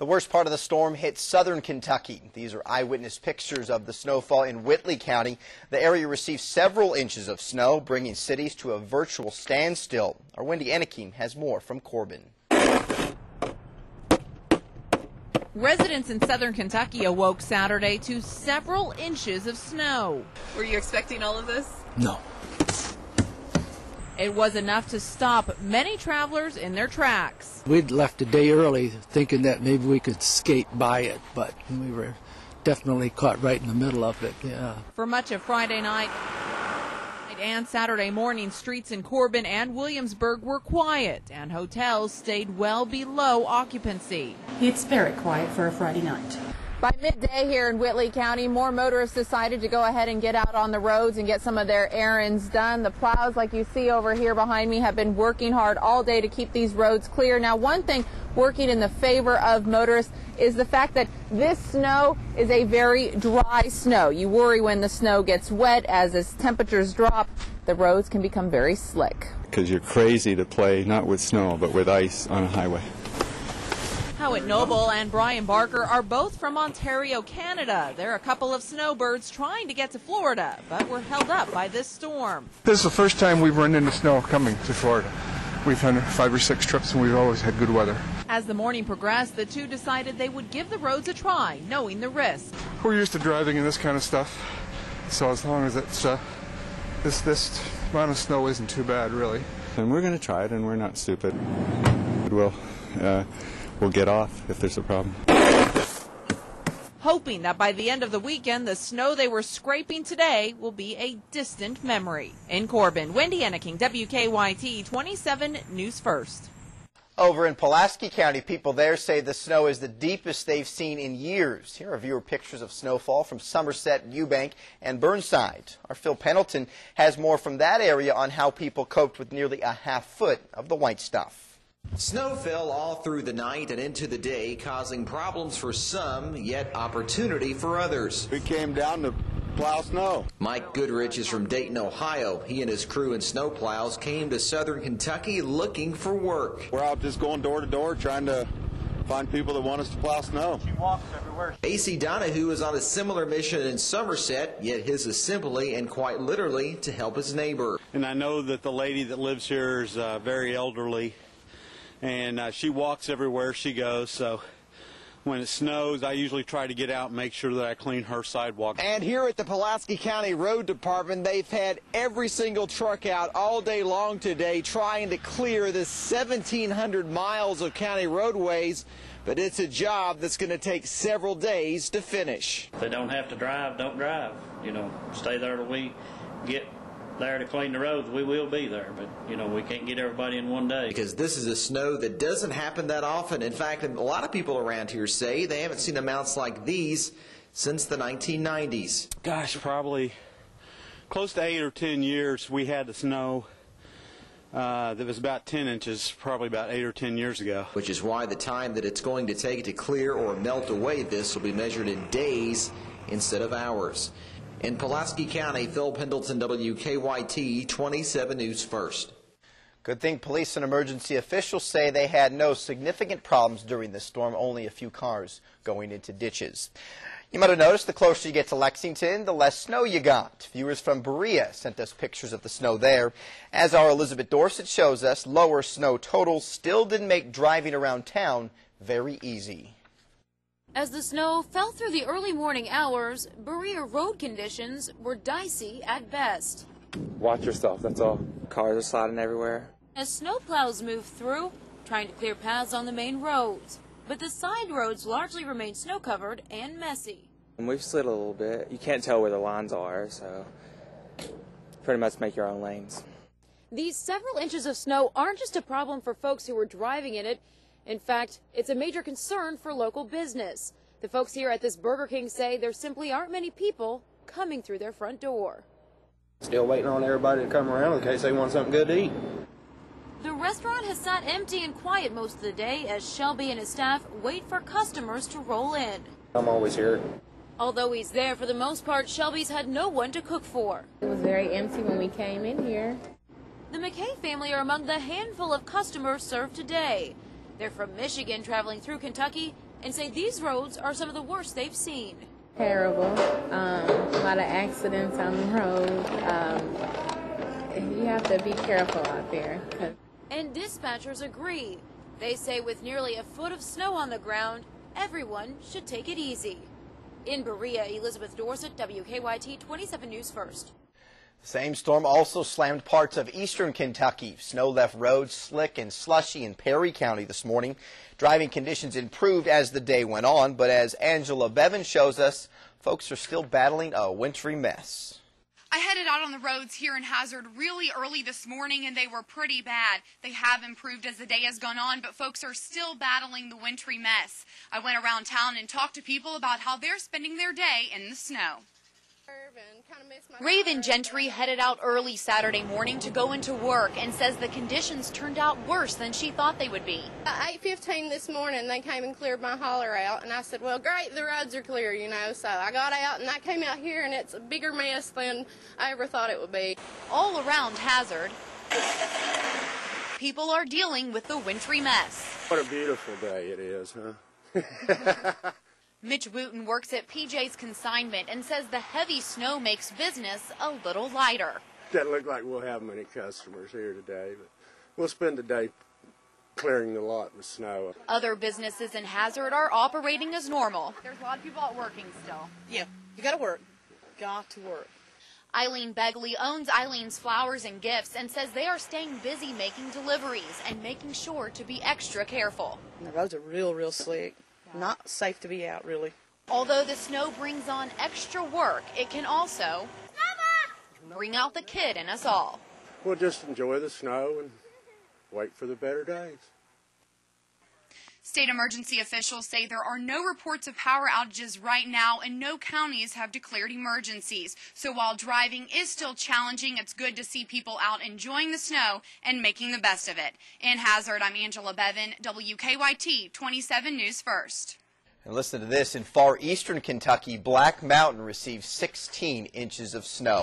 The worst part of the storm hit southern Kentucky. These are eyewitness pictures of the snowfall in Whitley County. The area received several inches of snow, bringing cities to a virtual standstill. Our Wendy Anakim has more from Corbin. Residents in southern Kentucky awoke Saturday to several inches of snow. Were you expecting all of this? No. It was enough to stop many travelers in their tracks. We'd left a day early thinking that maybe we could skate by it, but we were definitely caught right in the middle of it, yeah. For much of Friday night and Saturday morning, streets in Corbin and Williamsburg were quiet, and hotels stayed well below occupancy. It's very quiet for a Friday night. By midday here in Whitley County, more motorists decided to go ahead and get out on the roads and get some of their errands done. The plows, like you see over here behind me, have been working hard all day to keep these roads clear. Now, one thing working in the favor of motorists is the fact that this snow is a very dry snow. You worry when the snow gets wet. As temperatures drop, the roads can become very slick. Because you're crazy to play not with snow but with ice on a highway. Howitt Noble and Brian Barker are both from Ontario, Canada. They're a couple of snowbirds trying to get to Florida, but were held up by this storm. This is the first time we've run into snow coming to Florida. We've had 5 or 6 trips and we've always had good weather. As the morning progressed, the two decided they would give the roads a try, knowing the risk. We're used to driving in this kind of stuff, so as long as it's this amount of snow isn't too bad, really. And we're going to try it, and we're not stupid. We'll get off if there's a problem. Hoping that by the end of the weekend, the snow they were scraping today will be a distant memory. In Corbin, Wendy Anakim, WKYT 27 News First. Over in Pulaski County, people there say the snow is the deepest they've seen in years. Here are viewer pictures of snowfall from Somerset, Eubank, and Burnside. Our Phil Pendleton has more from that area on how people coped with nearly a half foot of the white stuff. Snow fell all through the night and into the day, causing problems for some, yet opportunity for others. We came down to plow snow. Mike Goodrich is from Dayton, Ohio. He and his crew in snowplows came to southern Kentucky looking for work. We're out just going door to door trying to find people that want us to plow snow. She walks everywhere. AC Donahue is on a similar mission in Somerset, yet his is simply and quite literally to help his neighbor. And I know that the lady that lives here is very elderly. And she walks everywhere she goes, so when it snows, I usually try to get out and make sure that I clean her sidewalk. And here at the Pulaski County Road Department, they've had every single truck out all day long today trying to clear this 1,700 miles of county roadways, but it's a job that's going to take several days to finish. If they don't have to drive, don't drive. You know, stay there till we get there to clean the roads. We will be there, but you know, we can't get everybody in one day. Because this is a snow that doesn't happen that often. In fact, a lot of people around here say they haven't seen amounts like these since the 1990s. Gosh, probably close to 8 or 10 years we had the snow that was about 10 inches, probably about 8 or 10 years ago. Which is why the time that it's going to take to clear or melt away this will be measured in days instead of hours. In Pulaski County, Phil Pendleton, WKYT 27 News First. Good thing police and emergency officials say they had no significant problems during this storm, only a few cars going into ditches. You might have noticed the closer you get to Lexington, the less snow you got. Viewers from Berea sent us pictures of the snow there. As our Elizabeth Dorset shows us, lower snow totals still didn't make driving around town very easy. As the snow fell through the early morning hours, Berea road conditions were dicey at best. Watch yourself, that's all. Cars are sliding everywhere. As snowplows moved through, trying to clear paths on the main roads. But the side roads largely remain snow-covered and messy. And we've slid a little bit. You can't tell where the lines are, so pretty much make your own lanes. These several inches of snow aren't just a problem for folks who were driving in it. In fact, it's a major concern for local business. The folks here at this Burger King say there simply aren't many people coming through their front door. Still waiting on everybody to come around in case they want something good to eat. The restaurant has sat empty and quiet most of the day as Shelby and his staff wait for customers to roll in. I'm always here. Although he's there for the most part, Shelby's had no one to cook for. It was very empty when we came in here. The McKay family are among the handful of customers served today. They're from Michigan traveling through Kentucky and say these roads are some of the worst they've seen. Terrible. A lot of accidents on the road. You have to be careful out there. And dispatchers agree. They say with nearly a foot of snow on the ground, everyone should take it easy. In Berea, Elizabeth Dorsett, WKYT 27 News First. The same storm also slammed parts of eastern Kentucky. Snow left roads slick and slushy in Perry County this morning. Driving conditions improved as the day went on, but as Angela Beavin shows us, folks are still battling a wintry mess. I headed out on the roads here in Hazard really early this morning, and they were pretty bad. They have improved as the day has gone on, but folks are still battling the wintry mess. I went around town and talked to people about how they're spending their day in the snow. Rayven Gentry headed out early Saturday morning to go into work and says the conditions turned out worse than she thought they would be. At 8:15 this morning, they came and cleared my hauler out, and I said, well, great, the roads are clear, you know. So I got out, and I came out here, and it's a bigger mess than I ever thought it would be. All around Hazard, people are dealing with the wintry mess. What a beautiful day it is, huh? Mitch Wooton works at PJ's Consignment and says the heavy snow makes business a little lighter. Doesn't look like we'll have many customers here today, but we'll spend the day clearing the lot with snow. Other businesses in Hazard are operating as normal. There's a lot of people out working still. Yeah, you gotta work. Got to work. Eileen Begley owns Eileen's Flowers and Gifts and says they are staying busy making deliveries and making sure to be extra careful. And the roads are real slick. Not safe to be out, really. Although the snow brings on extra work, it can also bring out the kid in us all. We'll just enjoy the snow and wait for the better days. State emergency officials say there are no reports of power outages right now, and no counties have declared emergencies. So while driving is still challenging, it's good to see people out enjoying the snow and making the best of it. In Hazard, I'm Angela Beavin, WKYT 27 News First. And listen to this. In far eastern Kentucky, Black Mountain received 16 inches of snow.